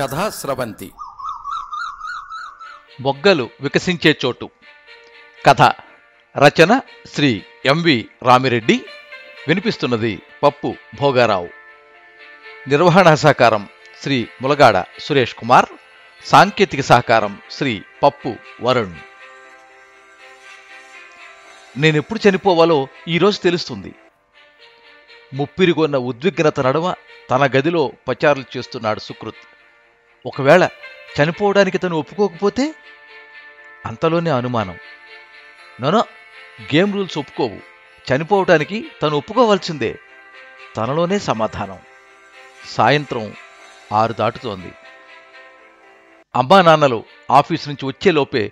కథా స్రవంతి. మొగ్గలు వికసించే చోటు. కథ రచన శ్రీ ఎంవి రామిరెడ్డి. వినిపిస్తున్నది పప్పు భోగారావు. నిర్వహణ సహకారం శ్రీ ములగాడ సురేష్ కుమార్. సాంకేతిక సహకారం శ్రీ పప్పు వరుణ్. నేనెప్పుడు చనిపోవాలో ఈరోజు తెలుస్తుంది. ముప్పిరిగొన్న ఉద్విగ్నత నడుమ తన గదిలో పచారులు చేస్తున్నాడు సుకృత్. ఒకవేళ చనిపోవడానికి తను ఒప్పుకోకపోతే? అంతలోనే అనుమానం. నోనో, గేమ్ రూల్స్ ఒప్పుకోవు, చనిపోవటానికి తను ఒప్పుకోవాల్సిందే. తనలోనే సమాధానం. సాయంత్రం 6 దాటుతోంది. అమ్మా నాన్నలు ఆఫీసు నుంచి వచ్చేలోపే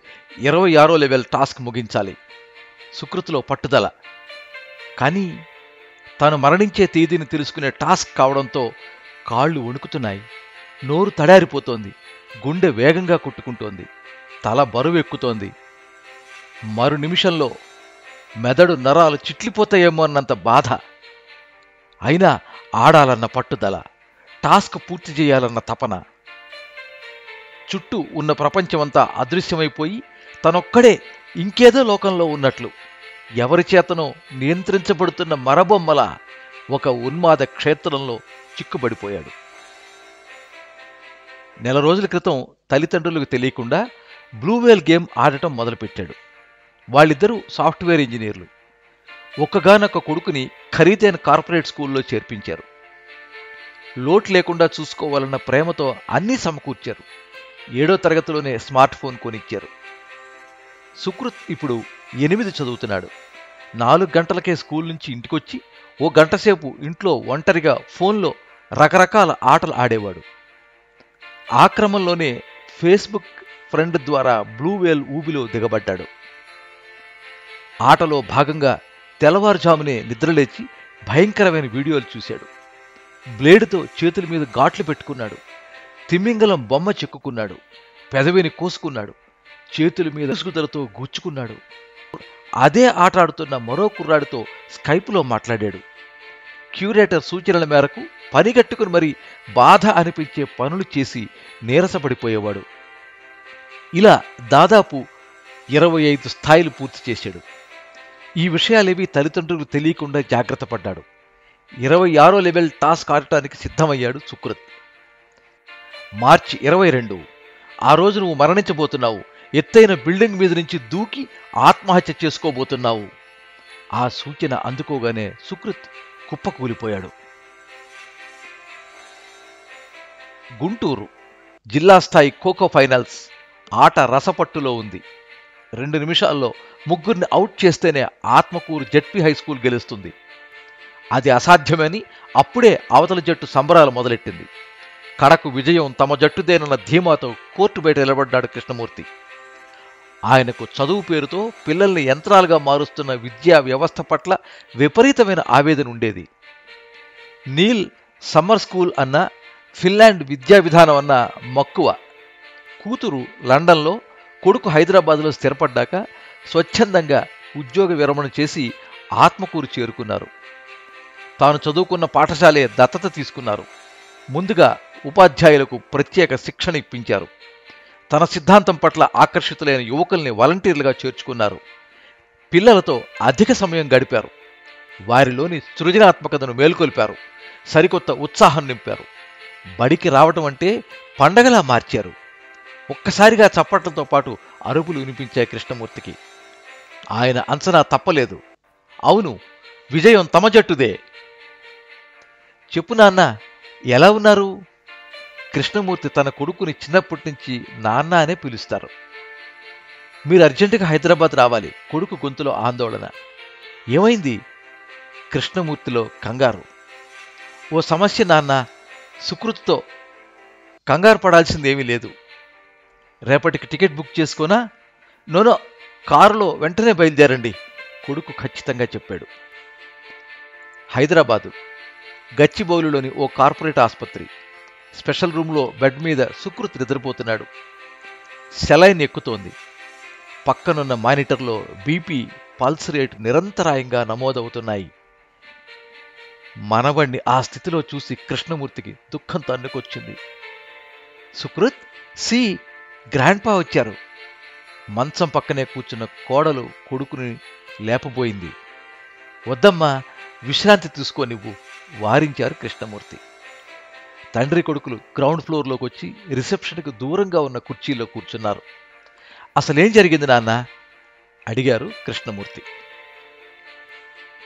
26వ లెవెల్ టాస్క్ ముగించాలి. సుకృతిలో పట్టుదల. కానీ తాను మరణించే తేదీని తెలుసుకునే టాస్క్ కావడంతో కాళ్ళు వణుకుతున్నాయి. నోరు తడారిపోతోంది. గుండె వేగంగా కొట్టుకుంటోంది. తల బరువెక్కుతోంది. మరు నిమిషంలో మెదడు నరాలు చిట్లిపోతాయేమో అన్నంత బాధ. అయినా ఆడాలన్న పట్టుదల, టాస్క్ పూర్తి చేయాలన్న తపన. చుట్టూ ఉన్న ప్రపంచమంతా అదృశ్యమైపోయి తనొక్కడే ఇంకేదో లోకంలో ఉన్నట్లు, ఎవరి చేతనో నియంత్రించబడుతున్న మరబొమ్మల ఒక ఉన్మాద క్షేత్రంలో చిక్కుబడిపోయాడు. నెల రోజుల క్రితం తల్లిదండ్రులకు తెలియకుండా బ్లూవేల్ గేమ్ ఆడటం మొదలుపెట్టాడు. వాళ్ళిద్దరూ సాఫ్ట్వేర్ ఇంజనీర్లు. ఒక్కగానొక్క కొడుకుని ఖరీదైన కార్పొరేట్ స్కూల్లో చేర్పించారు. లోటు లేకుండా చూసుకోవాలన్న ప్రేమతో అన్నీ సమకూర్చారు. 7వ తరగతిలోనే స్మార్ట్ ఫోన్ కొనిచ్చారు. సుకృత్ ఇప్పుడు 8 చదువుతున్నాడు. 4 గంటలకే స్కూల్ నుంచి ఇంటికొచ్చి 1 గంట సేపు ఇంట్లో ఒంటరిగా ఫోన్లో రకరకాల ఆటలు ఆడేవాడు. ఆ క్రమంలోనే ఫేస్బుక్ ఫ్రెండ్ ద్వారా బ్లూవేల్ ఊబిలో దిగబడ్డాడు. ఆటలో భాగంగా తెల్లవారుజామునే నిద్రలేచి భయంకరమైన వీడియోలు చూశాడు. బ్లేడుతో చేతుల మీద ఘాట్లు పెట్టుకున్నాడు. తిమ్మింగలం బొమ్మ చెక్కుకున్నాడు. పెదవిని కోసుకున్నాడు. చేతుల మీద సుగుదలతో గుచ్చుకున్నాడు. అదే ఆట ఆడుతున్న మరో కుర్రాడితో స్కైపులో మాట్లాడాడు. క్యూరేటర్ సూచనల మేరకు పనిగట్టుకుని మరీ బాధ అనిపించే పనులు చేసి నీరసపడిపోయేవాడు. ఇలా దాదాపు 25 స్థాయిలు పూర్తి చేశాడు. ఈ విషయాలేవి తల్లిదండ్రులకు తెలియకుండా జాగ్రత్త పడ్డాడు. 26వ లెవెల్ టాస్క్ ఆడటానికి సిద్ధమయ్యాడు సుకృత్. మార్చి 22. ఆ రోజు నువ్వు మరణించబోతున్నావు. ఎత్తైన బిల్డింగ్ మీద నుంచి దూకి ఆత్మహత్య చేసుకోబోతున్నావు. ఆ సూచన అందుకోగానే సుకృత్ కుప్పకూలిపోయాడు. గుంటూరు జిల్లా స్థాయి ఖోఖో ఫైనల్స్. ఆట రసపట్టులో ఉంది. 2 నిమిషాల్లో 3 అవుట్ చేస్తేనే ఆత్మకూరు జెడ్పీ హైస్కూల్ గెలుస్తుంది. అది అసాధ్యమని అప్పుడే అవతల జట్టు సంబరాలు మొదలెట్టింది. కడకు విజయం తమ జట్టుదేనన్న ధీమాతో కోర్టు బయట నిలబడ్డాడు కృష్ణమూర్తి. ఆయనకు చదువు పేరుతో పిల్లల్ని యంత్రాలుగా మారుస్తున్న విద్యా వ్యవస్థ పట్ల విపరీతమైన ఆవేదన ఉండేది. నీల్ సమ్మర్ స్కూల్ అన్న, ఫిన్లాండ్ విద్యా విధానం అన్న మక్కువ. కూతురు లండన్లో, కొడుకు హైదరాబాద్లో స్థిరపడ్డాక స్వచ్ఛందంగా ఉద్యోగ విరమణ చేసి ఆత్మకూరు చేరుకున్నారు. తాను చదువుకున్న పాఠశాలే దత్తత తీసుకున్నారు. ముందుగా ఉపాధ్యాయులకు ప్రత్యేక శిక్షణ ఇప్పించారు. తన సిద్ధాంతం పట్ల ఆకర్షితులైన యువకుల్ని వాలంటీర్లుగా చేర్చుకున్నారు. పిల్లలతో అధిక సమయం గడిపారు. వారిలోని సృజనాత్మకతను మేల్కొల్పారు. సరికొత్త ఉత్సాహం నింపారు. బడికి రావటం అంటే పండగలా మార్చారు. ఒక్కసారిగా చప్పట్లతో పాటు అరుపులు వినిపించాయి కృష్ణమూర్తికి. ఆయన అంచనా తప్పలేదు. అవును, విజయం తమ జట్టుదే. చెప్పు నాన్న, ఎలా ఉన్నారు? కృష్ణమూర్తి తన కొడుకుని చిన్నప్పటి నుంచి నాన్న అనే పిలుస్తారు. మీరు అర్జెంటుగా హైదరాబాద్ రావాలి. కొడుకు గొంతులో ఆందోళన. ఏమైంది? కృష్ణమూర్తిలో కంగారు. ఓ సమస్య నాన్న. సుకృతితో. కంగారు పడాల్సిందేమీ లేదు. రేపటికి టికెట్ బుక్ చేసుకోనా? నోనో, కారులో వెంటనే బయలుదేరండి, కొడుకు ఖచ్చితంగా చెప్పాడు. హైదరాబాదు గచ్చిబౌలిలోని ఓ కార్పొరేట్ ఆసుపత్రి. స్పెషల్ రూమ్లో బెడ్ మీద సుకృత్ నిద్రపోతున్నాడు. సెలైన్ ఎక్కుతోంది. పక్కనున్న మానిటర్లో బీపీ, పల్స్ రేట్ నిరంతరాయంగా నమోదవుతున్నాయి. మనవణ్ణి ఆ స్థితిలో చూసి కృష్ణమూర్తికి దుఃఖం తన్నుకొచ్చింది. సుకృత్, సి గ్రాండ్పా వచ్చారు. మంచం పక్కనే కూర్చున్న కోడలు కొడుకుని లేపబోయింది. వద్దమ్మా, విశ్రాంతి తీసుకోనివ్వు వారించారు కృష్ణమూర్తి. తండ్రి కొడుకులు గ్రౌండ్ ఫ్లోర్లోకి వచ్చి రిసెప్షన్కు దూరంగా ఉన్న కుర్చీలో కూర్చున్నారు. అసలేం జరిగింది నాన్న అడిగారు కృష్ణమూర్తి.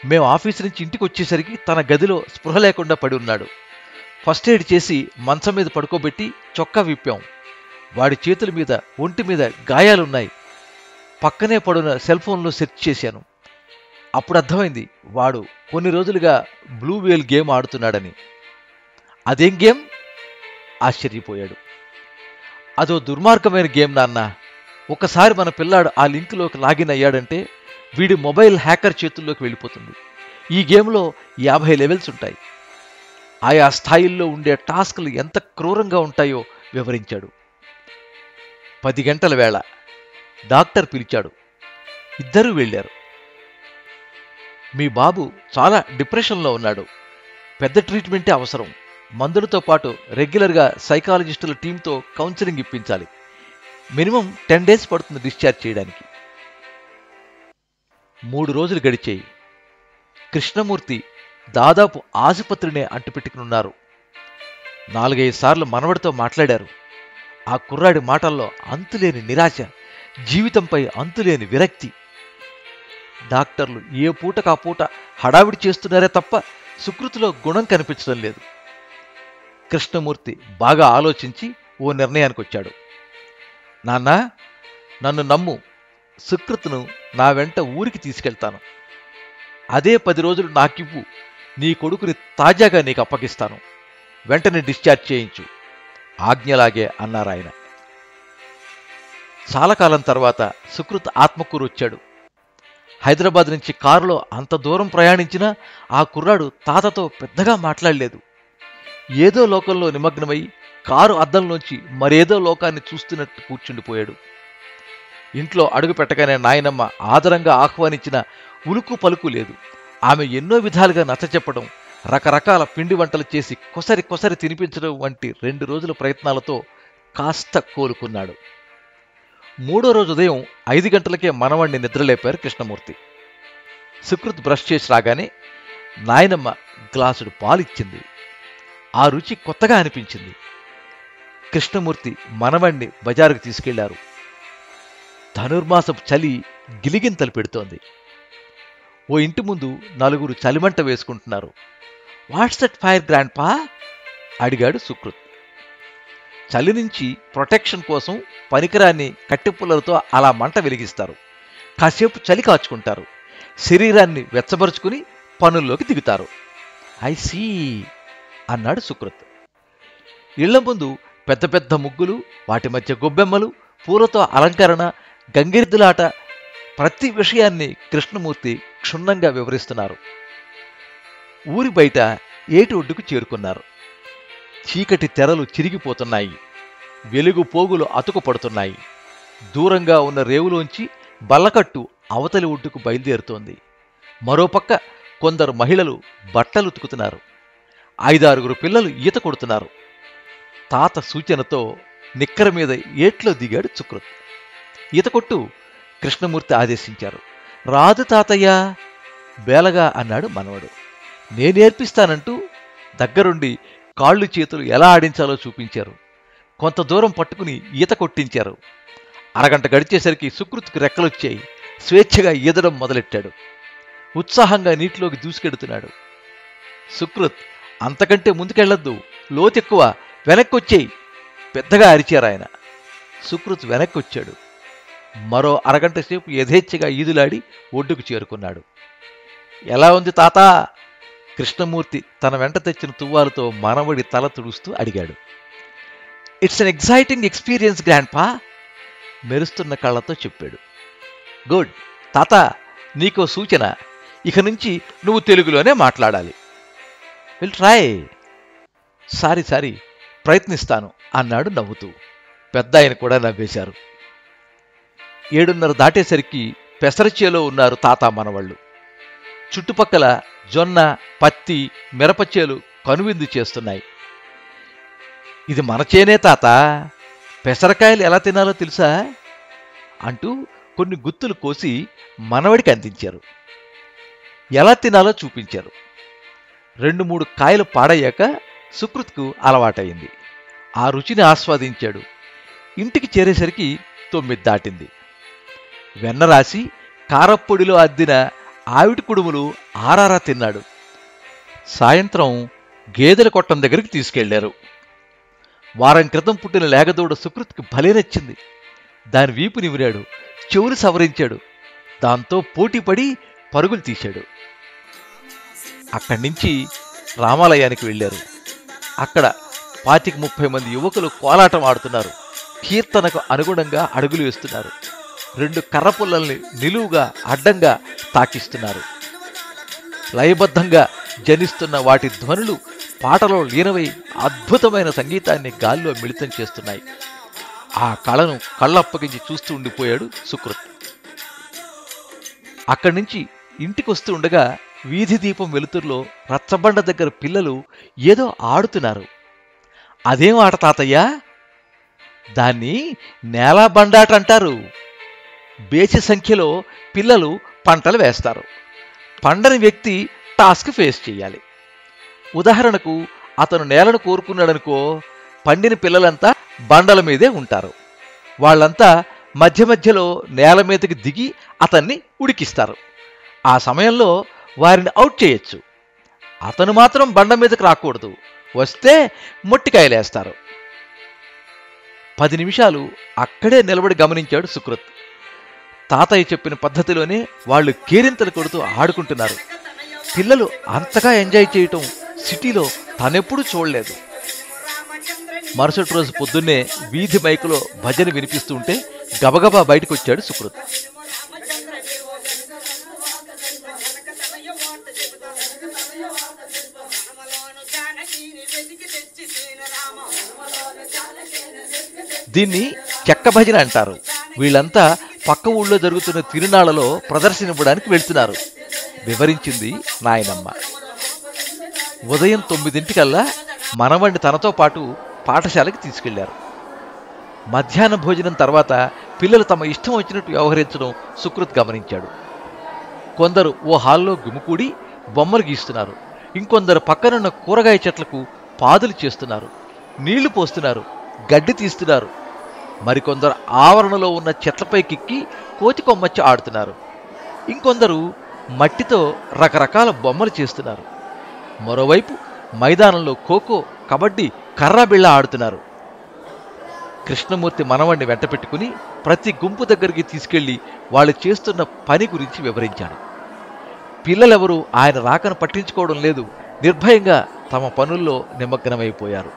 మేం ఆఫీసు నుంచి ఇంటికి వచ్చేసరికి తన గదిలో స్పృహ లేకుండా పడి ఉన్నాడు. ఫస్ట్ ఎయిడ్ చేసి మంచం మీద పడుకోబెట్టి చొక్కా విప్పాం. వాడి చేతుల మీద, ఒంటి మీద గాయాలున్నాయి. పక్కనే పడున్న సెల్ ఫోన్లో సెర్చ్ చేశాను. అప్పుడు అర్థమైంది వాడు కొన్ని రోజులుగా బ్లూ వేల్ గేమ్ ఆడుతున్నాడని. అదేం గేమ్? ఆశ్చర్యపోయాడు. అదో దుర్మార్గమైన గేమ్ నాన్న. ఒకసారి మన పిల్లాడు ఆ లింక్లోకి లాగిన్ అయ్యాడంటే వీడి మొబైల్ హ్యాకర్ చేతుల్లోకి వెళ్ళిపోతుంది. ఈ గేమ్లో 50 లెవెల్స్ ఉంటాయి. ఆయా స్థాయిల్లో ఉండే టాస్క్లు ఎంత క్రూరంగా ఉంటాయో వివరించాడు. 10 గంటల వేళ. డాక్టర్ పిలిచాడు. ఇద్దరూ వెళ్ళారు. మీ బాబు చాలా డిప్రెషన్లో ఉన్నాడు. పెద్ద ట్రీట్మెంటే అవసరం. మందులతో పాటు రెగ్యులర్గా సైకాలజిస్టుల టీంతో కౌన్సిలింగ్ ఇప్పించాలి. మినిమం 10 డేస్ పడుతుంది డిశ్చార్జ్ చేయడానికి. 3 రోజులు గడిచాయి. కృష్ణమూర్తి దాదాపు ఆసుపత్రినే అంటుపెట్టుకున్నారు. 4-5 సార్లు మనవడితో మాట్లాడారు. ఆ కుర్రాడి మాటల్లో అంతులేని నిరాశ, జీవితంపై అంతులేని విరక్తి. డాక్టర్లు ఏ పూటకా పూట హడావిడి చేస్తున్నారే తప్ప సుకృతిలో గుణం కనిపించడం లేదు. కృష్ణమూర్తి బాగా ఆలోచించి ఓ నిర్ణయానికి వచ్చాడు. నాన్న, నన్ను నమ్ము. సుకృత్ను నా వెంట ఊరికి తీసుకెళ్తాను. అదే 10 రోజులు నాకివ్వు. నీ కొడుకుని తాజాగా నీకు అప్పగిస్తాను. వెంటనే డిశ్చార్జ్ చేయించు. ఆజ్ఞలాగే అన్నారాయన. చాలా కాలం తర్వాత సుకృత్ ఆత్మకూరు వచ్చాడు. హైదరాబాద్ నుంచి కారులో అంత దూరం ప్రయాణించినా ఆ కుర్రాడు తాతతో పెద్దగా మాట్లాడలేదు. ఏదో లోకంలో నిమగ్నమై కారు అద్దంలోంచి మరేదో లోకాన్ని చూస్తున్నట్టు కూర్చుండిపోయాడు. ఇంట్లో అడుగు పెట్టగానే నాయనమ్మ ఆదరంగా ఆహ్వానించిన ఉలుకు పలుకు లేదు. ఆమె ఎన్నో విధాలుగా నచ్చచెప్పడం, రకరకాల పిండి వంటలు చేసి కొసరి తినిపించడం వంటి 2 రోజుల ప్రయత్నాలతో కాస్త కోలుకున్నాడు. 3వ రోజు ఉదయం 5 గంటలకే మనవణ్ణి నిద్రలేపారు కృష్ణమూర్తి. సుకృత్ బ్రష్ చేసి రాగానే నాయనమ్మ గ్లాసుడు పాలిచ్చింది. ఆ రుచి కొత్తగా అనిపించింది. కృష్ణమూర్తి మనవణ్ణి బజారుకు తీసుకెళ్లారు. ధనుర్మాసపు చలి గిలిగింతలు పెడుతోంది. ఓ ఇంటి ముందు 4 చలిమంట వేసుకుంటున్నారు. వాట్స్ దట్ ఫైర్ గ్రాండ్పా అడిగాడు సుకృత్. చలి నుంచి ప్రొటెక్షన్ కోసం పనికిరాన్ని కట్టెపుల్లలతో అలా మంట వెలిగిస్తారు. కాసేపు చలి కాచుకుంటారు. శరీరాన్ని వెచ్చబరుచుకుని పనుల్లోకి దిగుతారు. ఐ సీ అన్నాడు సుకృత్. ఇళ్ల ముందు పెద్ద పెద్ద ముగ్గులు, వాటి మధ్య గొబ్బెమ్మలు, పూలతో అలంకరణ, గంగిరెద్దులాట, ప్రతి విషయాన్ని కృష్ణమూర్తి క్షుణ్ణంగా వివరిస్తున్నారు. ఊరి బయట ఏటి ఒడ్డుకు చేరుకున్నారు. చీకటి తెరలు చిరిగిపోతున్నాయి. వెలుగు పోగులు అతుకుపడుతున్నాయి. దూరంగా ఉన్న రేవులోంచి బల్లకట్టు అవతలి ఒడ్డుకు బయలుదేరుతోంది. మరోపక్క కొందరు మహిళలు బట్టలు ఉతుకుతున్నారు. 5-6 పిల్లలు ఈత కొడుతున్నారు. తాత సూచనతో నిక్కర మీద ఏట్లో దిగాడు సుకృత్. ఈత కొట్టు కృష్ణమూర్తి ఆదేశించారు. రాదు తాతయ్యా బేలగా అన్నాడు మనవడు. నేనేర్పిస్తానంటూ దగ్గరుండి కాళ్ళు చేతులు ఎలా ఆడించాలో చూపించారు. కొంత దూరం పట్టుకుని ఈత కొట్టించారు. అరగంట గడిచేసరికి సుకృత్కి రెక్కలొచ్చాయి. స్వేచ్ఛగా ఈదడం మొదలెట్టాడు. ఉత్సాహంగా నీటిలోకి దూసుకెడుతున్నాడు. సుకృత్, అంతకంటే ముందుకెళ్లొద్దు, లోతెక్కువ, వెనక్కొచ్చేయి పెద్దగా అరిచారాయన. సుకృత్ వెనక్కొచ్చాడు. మరో అరగంట సేపు యథేచ్ఛగా ఈదులాడి ఒడ్డుకు చేరుకున్నాడు. ఎలా ఉంది తాత? కృష్ణమూర్తి తన వెంట తెచ్చిన తువ్వాలతో మనవడి తల తుడుస్తూ అడిగాడు. It's an exciting experience grandpa మెరుస్తున్న కళ్ళతో చెప్పాడు. గుడ్ తాత, నీకో సూచన. ఇక నుంచి నువ్వు తెలుగులోనే మాట్లాడాలి. Will try. సారీ ప్రయత్నిస్తాను అన్నాడు నవ్వుతూ. పెద్ద ఆయన కూడా నవ్వేశారు. 7:30 దాటేసరికి పెసరచేలో ఉన్నారు తాత మనవళ్ళు. చుట్టుపక్కల జొన్న, పత్తి, మిరపచేలు కనువిందు చేస్తున్నాయి. ఇది మన చేనే తాత, పెసరకాయలు ఎలా తినాలో తెలుసా అంటూ కొన్ని గుత్తులు కోసి మనవడికి అందించారు. ఎలా తినాలో చూపించారు. 2-3 కాయలు పాడయ్యాక సుకృత్కు అలవాటయింది. ఆ రుచిని ఆస్వాదించాడు. ఇంటికి చేరేసరికి 9 దాటింది. వెన్న రాసి కారప్పొడిలో అద్దిన ఆవిటి కుడుములు ఆరారా తిన్నాడు. సాయంత్రం గేదెల కొట్టం దగ్గరికి తీసుకెళ్లారు. వారం క్రితం పుట్టిన లేగదూడ సుకృత్కి భలే నచ్చింది. దాని వీపు నిమిరాడు, చెవులు సవరించాడు. దాంతో పోటీపడి పరుగులు తీశాడు. అక్కడి నుంచి రామాలయానికి వెళ్లారు. అక్కడ 25-30 మంది యువకులు కోలాటం ఆడుతున్నారు. కీర్తనకు అనుగుణంగా అడుగులు వేస్తున్నారు. 2 కర్రపుల్లల్ని నిలువుగా అడ్డంగా తాకిస్తున్నారు. లయబద్ధంగా జనిస్తున్న వాటి ధ్వనులు పాటలో లీనమై అద్భుతమైన సంగీతాన్ని గాల్లో మిళితం చేస్తున్నాయి. ఆ కళను కళ్ళప్పగించి చూస్తూ ఉండిపోయాడు సుకృత్. అక్కడి నుంచి ఇంటికొస్తూ ఉండగా వీధి దీపం వెలుతురులో రచ్చబండ దగ్గర పిల్లలు ఏదో ఆడుతున్నారు. అదేం ఆట తాతయ్యా? దాన్ని నేలబండాట అంటారు. బేసి సంఖ్యలో పిల్లలు పంటలు వేస్తారు. పండని వ్యక్తి టాస్క్ ఫేస్ చేయాలి. ఉదాహరణకు అతను నేలను కోరుకున్నాడనుకో, పండిన పిల్లలంతా బండల మీదే ఉంటారు. వాళ్ళంతా మధ్య మధ్యలో నేల మీదకి దిగి అతన్ని ఉడికిస్తారు. ఆ సమయంలో వారిని అవుట్ చేయొచ్చు. అతను మాత్రం బండ మీదకి రాకూడదు. వస్తే మొట్టికాయలేస్తారు. 10 నిమిషాలు అక్కడే నిలబడి గమనించాడు సుకృత్. తాతయ్య చెప్పిన పద్ధతిలోనే వాళ్ళు కేరింతలు కొడుతూ ఆడుకుంటున్నారు. పిల్లలు అంతగా ఎంజాయ్ చేయటం సిటీలో తనెప్పుడూ చూడలేదు. మరుసటి రోజు పొద్దున్నే వీధి మైకులో భజన వినిపిస్తుంటే గబగబా బయటకొచ్చాడు సుకృత్. దీన్ని చెక్క భజన అంటారు. వీళ్ళంతా పక్క ఊళ్ళో జరుగుతున్న తిరునాళ్లలో ప్రదర్శన ఇవ్వడానికి వెళ్తున్నారు, వివరించింది నాయనమ్మ. ఉదయం 9 మనవణ్ణి తనతో పాటు పాఠశాలకి తీసుకెళ్లారు. మధ్యాహ్న భోజనం తర్వాత పిల్లలు తమ ఇష్టం వచ్చినట్టు వ్యవహరించడం సుకృత్ గమనించాడు. కొందరు ఓ హాల్లో గుమికూడి బొమ్మలు గీస్తున్నారు. ఇంకొందరు పక్కనున్న కూరగాయ చెట్లకు పాదులు చేస్తున్నారు, నీళ్లు పోస్తున్నారు, గడ్డి తీస్తున్నారు. మరికొందరు ఆవరణలో ఉన్న చెట్లపైకెక్కి కోతి కొమ్మచ్చి ఆడుతున్నారు. ఇంకొందరు మట్టితో రకరకాల బొమ్మలు చేస్తున్నారు. మరోవైపు మైదానంలో ఖోఖో, కబడ్డీ, కర్రాబిళ్ళ ఆడుతున్నారు. కృష్ణమూర్తి మనవణ్ణి వెంట పెట్టుకుని ప్రతి గుంపు దగ్గరికి తీసుకెళ్లి వాళ్ళు చేస్తున్న పని గురించి వివరించాడు. పిల్లలెవరూ ఆయన రాకను పట్టించుకోవడం లేదు. నిర్భయంగా తమ పనుల్లో నిమగ్నమైపోయారు.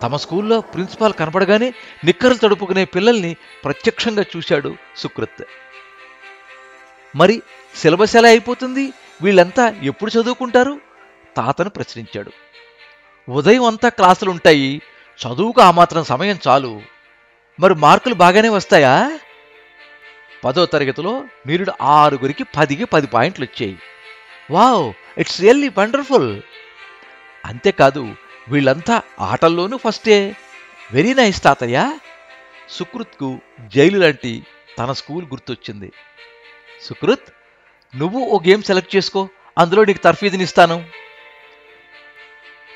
తమ స్కూల్లో ప్రిన్సిపాల్ కనపడగానే నిక్కర్లు తడుపుకునే పిల్లల్ని ప్రత్యక్షంగా చూశాడు సుకృత్. మరి సిలబస్ ఎలా అయిపోతుంది? వీళ్ళంతా ఎప్పుడు చదువుకుంటారు? తాతను ప్రశ్నించాడు. ఉదయం అంతా క్లాసులుంటాయి, చదువుకు ఆ మాత్రం సమయం చాలు. మరి మార్కులు బాగానే వస్తాయా? 10వ తరగతిలో నిరుడు 6గురికి 10కి 10 పాయింట్లు వచ్చాయి. Wow, it's really wonderful. అంతేకాదు, వీళ్ళంతా ఆటల్లోనూ ఫస్టే. వెరీ నైస్ తాతయ్య. సుకృత్కు జైలు లాంటి తన స్కూల్ గుర్తొచ్చింది. సుకృత్, నువ్వు ఓ గేమ్ సెలెక్ట్ చేసుకో, అందులో నీకు తర్ఫీదునిస్తాను.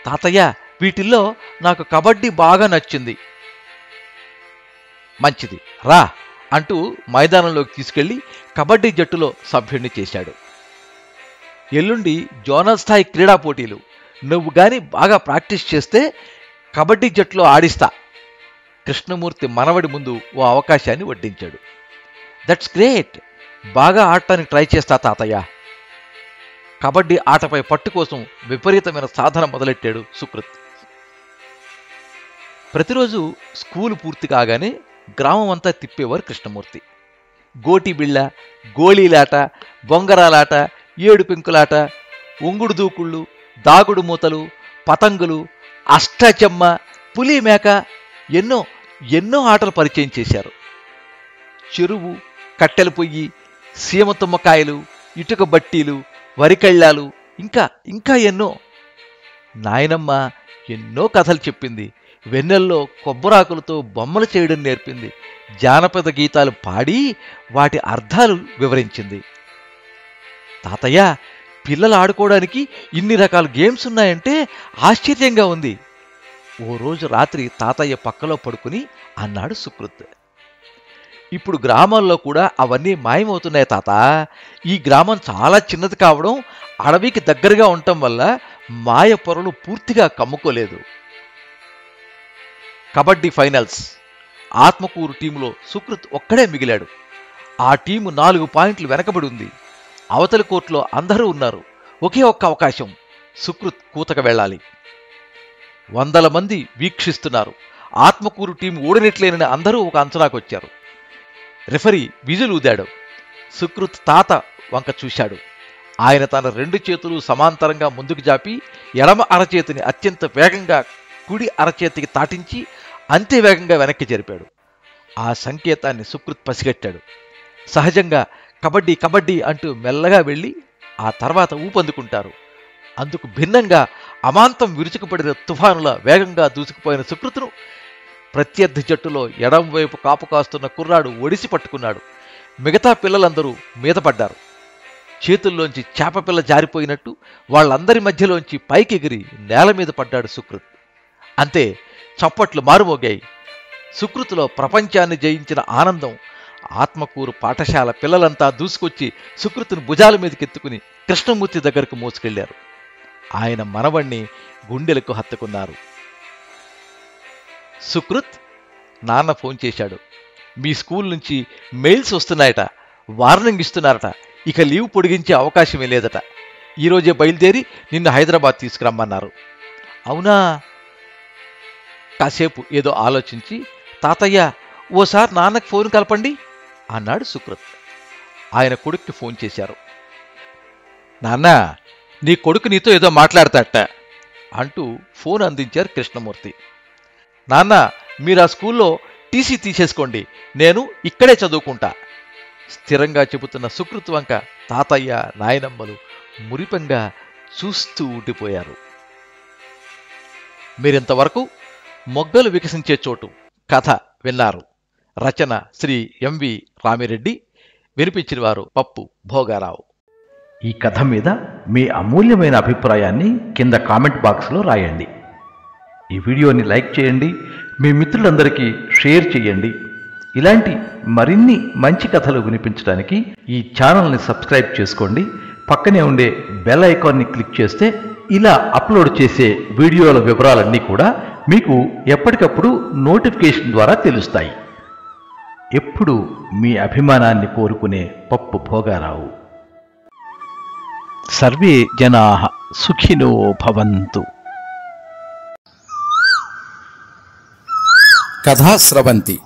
తాతయ్య, వీటిల్లో నాకు కబడ్డీ బాగా నచ్చింది. మంచిది, రా అంటూ మైదానంలోకి తీసుకెళ్లి కబడ్డీ జట్టులో సభ్యుణ్ణి చేశాడు. ఎల్లుండి జోనల్ స్థాయి క్రీడా పోటీలు. నువ్వు గాని బాగా ప్రాక్టీస్ చేస్తే కబడ్డీ జట్టులో ఆడిస్తా. కృష్ణమూర్తి మనవడి ముందు ఓ అవకాశాన్ని వడ్డించాడు. That's great. బాగా ఆడటానికి ట్రై చేస్తా తాతయ్య. కబడ్డీ ఆటపై పట్టు కోసం విపరీతమైన సాధన మొదలెట్టాడు సుకృత్. ప్రతిరోజు స్కూలు పూర్తి కాగానే గ్రామం అంతా తిప్పేవారు కృష్ణమూర్తి. గోటి బిళ్ళ, గోళీలాట, బొంగరాలాట, 7 పెంకులాట, ఉంగుడు దూకుళ్ళు, దాగుడు మూతలు, పతంగులు, అష్టాచెమ్మ, పులి మేక, ఎన్నో ఎన్నో ఆటలు పరిచయం చేశారు. చెరువు, కట్టెల పొయ్యి, సీమ తుమ్మకాయలు, ఇటుక బట్టీలు, వరికళ్ళాలు, ఇంకా ఇంకా ఎన్నో. నాయనమ్మ ఎన్నో కథలు చెప్పింది. వెన్నెల్లో కొబ్బరాకులతో బొమ్మలు చేయడం నేర్పింది. జానపద గీతాలు పాడి వాటి అర్థాలు వివరించింది. తాతయ్య, పిల్లలు ఆడుకోవడానికి ఇన్ని రకాల గేమ్స్ ఉన్నాయంటే ఆశ్చర్యంగా ఉంది. ఓ రోజు రాత్రి తాతయ్య పక్కలో పడుకుని అన్నాడు సుకృత్. ఇప్పుడు గ్రామాల్లో కూడా అవన్నీ మాయమవుతున్నాయి తాత. ఈ గ్రామం చాలా చిన్నది కావడం, అడవికి దగ్గరగా ఉండటం వల్ల మాయ పొరలు పూర్తిగా కమ్ముకోలేదు. కబడ్డీ ఫైనల్స్. ఆత్మకూరు టీములో సుకృత్ ఒక్కడే మిగిలాడు. ఆ టీము 4 పాయింట్లు వెనకబడి ఉంది. అవతలి కోర్టులో అందరూ ఉన్నారు. ఒకే ఒక్క అవకాశం, సుకృత్ కూతకు వెళ్ళాలి. 100 మంది వీక్షిస్తున్నారు. ఆత్మకూరు టీం ఓడినట్లేనని అందరూ ఒక అంచనాకొచ్చారు. రెఫరీ విజిల్ ఊదాడు. సుకృత్ తాత వంక చూశాడు. ఆయన తన 2 చేతులు సమాంతరంగా ముందుకు జాపి ఎడమ అరచేతిని అత్యంత వేగంగా కుడి అరచేతికి తాటించి అంతే వేగంగా వెనక్కి జరిపాడు. ఆ సంకేతాన్ని సుకృత్ పసిగట్టాడు. సహజంగా కబడ్డీ కబడ్డీ అంటూ మెల్లగా వెళ్ళి ఆ తర్వాత ఊపందుకుంటారు. అందుకు భిన్నంగా అమాంతం విరుచుకుపడిన తుఫానుల వేగంగా దూసుకుపోయిన సుకృత్ను ప్రత్యర్థి జట్టులో ఎడంవైపు కాపు కాస్తున్న కుర్రాడు ఒడిసి పట్టుకున్నాడు. మిగతా పిల్లలందరూ మీద పడ్డారు. చేతుల్లోంచి చేపపిల్ల జారిపోయినట్టు వాళ్ళందరి మధ్యలోంచి పైకెగిరి నేల మీద పడ్డాడు సుకృత్. అంతే, చప్పట్లు మారుమోగాయి. సుకృత్లో ప్రపంచాన్ని జయించిన ఆనందం. ఆత్మకూరు పాఠశాల పిల్లలంతా దూసుకొచ్చి సుకృత్ను భుజాల మీదకెత్తుకుని కృష్ణమూర్తి దగ్గరకు మోసుకెళ్లారు. ఆయన మనవణ్ణి గుండెలకు హత్తుకున్నారు. సుకృత్, నాన్న ఫోన్ చేశాడు. మీ స్కూల్ నుంచి మెయిల్స్ వస్తున్నాయట, వార్నింగ్ ఇస్తున్నారట. ఇక లీవ్ పొడిగించే అవకాశమే లేదట. ఈరోజే బయలుదేరి నిన్ను హైదరాబాద్ తీసుకురమ్మన్నారు. అవునా? కాసేపు ఏదో ఆలోచించి, తాతయ్య ఓసారి నాన్నకు ఫోన్ కలపండి అన్నాడు సుకృత్. ఆయన కొడుక్కి ఫోన్ చేశారు. నాన్న, నీ కొడుకు నీతో ఏదో మాట్లాడతాట అంటూ ఫోన్ అందించారు కృష్ణమూర్తి. నాన్న, మీరు ఆ స్కూల్లో టీసీ తీసేసుకోండి, నేను ఇక్కడే చదువుకుంటా స్థిరంగా చెబుతున్న సుకృత్ వంక తాతయ్య, నాయనమ్మలు మురిపంగా చూస్తూ ఉండిపోయారు. మీరింతవరకు మొగ్గలు వికసించే చోటు కథ విన్నారు. రచన శ్రీ ఎంవి రామిరెడ్డి. వినిపించిన వారు పప్పు భోగారావు. ఈ కథ మీద మీ అమూల్యమైన అభిప్రాయాన్ని కింద కామెంట్ బాక్స్లో రాయండి. ఈ వీడియోని లైక్ చేయండి, మీ మిత్రులందరికీ షేర్ చేయండి. ఇలాంటి మరిన్ని మంచి కథలు వినిపించడానికి ఈ ఛానల్ని సబ్స్క్రైబ్ చేసుకోండి. పక్కనే ఉండే బెల్ ఐకాన్ని క్లిక్ చేస్తే ఇలా అప్లోడ్ చేసే వీడియోల వివరాలన్నీ కూడా మీకు ఎప్పటికప్పుడు నోటిఫికేషన్ ద్వారా తెలుస్తాయి. ఎప్పుడు మీ అభిమానాన్ని కోరుకునే పప్పు భోగారావు. సర్వే జనాః సుఖినో భవంతు. కథా స్రవంతి.